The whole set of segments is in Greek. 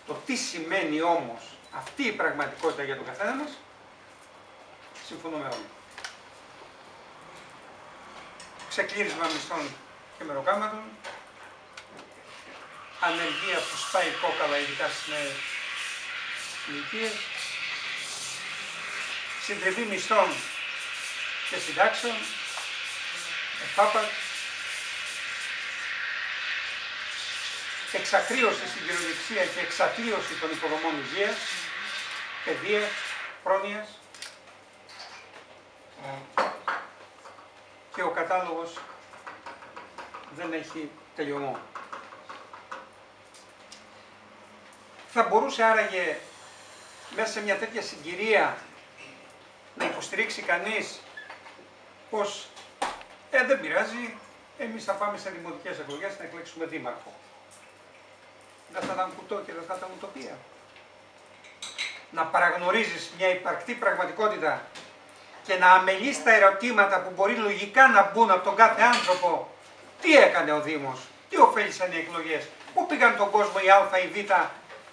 Το τι σημαίνει όμως αυτή η πραγματικότητα για τον καθένα μας, συμφωνούμε όλοι. Ξεκλήρισμα μισθών και μεροκάματων, ανεργία που σπάει κόκαλα, ειδικά στις νέες ηλικίες, συντριβή μισθών και συντάξεων, εφάπαξ, εξακρίωση στην κυριολεξία και εξαθλίωση των υποδομών υγείας, παιδείας, πρόνοιας, και ο κατάλογος δεν έχει τελειωμό. Θα μπορούσε άραγε μέσα σε μια τέτοια συγκυρία να υποστηρίξει κανείς πως δεν πειράζει, εμείς θα πάμε σε δημοτικές εκλογές να εκλέξουμε δήμαρχο. Δεν θα ήταν κουτό και δεν θα ήταν ουτοπία. Να παραγνωρίζεις μια υπαρκτή πραγματικότητα και να αμελείς τα ερωτήματα που μπορεί λογικά να μπουν από τον κάθε άνθρωπο. Τι έκανε ο Δήμος, τι ωφέλησαν οι εκλογές, πού πήγαν τον κόσμο η Α ή Β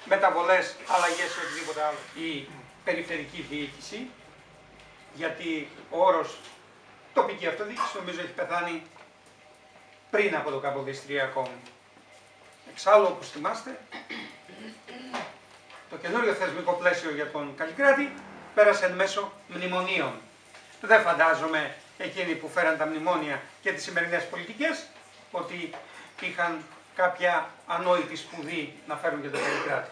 μεταβολές, αλλαγές ή οτιδήποτε άλλο. Η περιφερική διοίκηση, γιατί ο όρος τοπική αυτοδιοίκηση νομίζω έχει πεθάνει πριν από το Καποδιστριακό. Εξάλλου, όπως θυμάστε, το καινούριο θεσμικό πλαίσιο για τον Καλλικράτη πέρασε εν μέσω μνημονίων. Δεν φαντάζομαι εκείνοι που φέραν τα μνημόνια και τις σημερινές πολιτικές ότι είχαν κάποια ανόητη σπουδή να φέρουν και τον Καλλικράτη.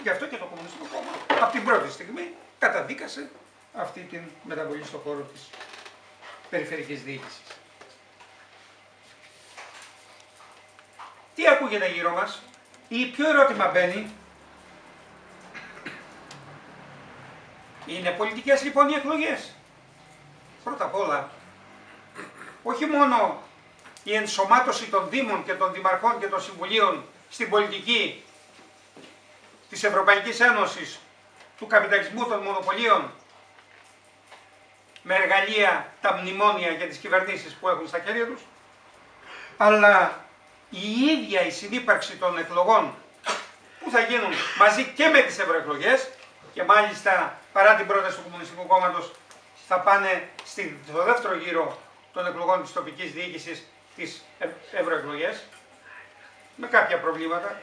Γι' αυτό και το Κομμουνιστικό Κόμμα από την πρώτη στιγμή καταδίκασε αυτή την μεταβολή στον χώρο της περιφερικής διοίκησης. Τι ακούγεται γύρω μας, ή ποιο ερώτημα μπαίνει? Είναι πολιτικές λοιπόν οι εκλογές? Πρώτα απ' όλα, όχι μόνο η ενσωμάτωση των δήμων και των δημαρχών και των συμβουλίων στην πολιτική της Ευρωπαϊκής Ένωσης, του καπιταλισμού των μονοπωλίων, με εργαλεία τα μνημόνια για τις κυβερνήσεις που έχουν στα χέρια τους, αλλά η ίδια η συνύπαρξη των εκλογών που θα γίνουν μαζί και με τις ευρωεκλογές, και μάλιστα παρά την πρόταση του Κομμουνιστικού Κόμματος θα πάνε στο δεύτερο γύρο των εκλογών της τοπικής διοίκησης τις ευρωεκλογές, με κάποια προβλήματα.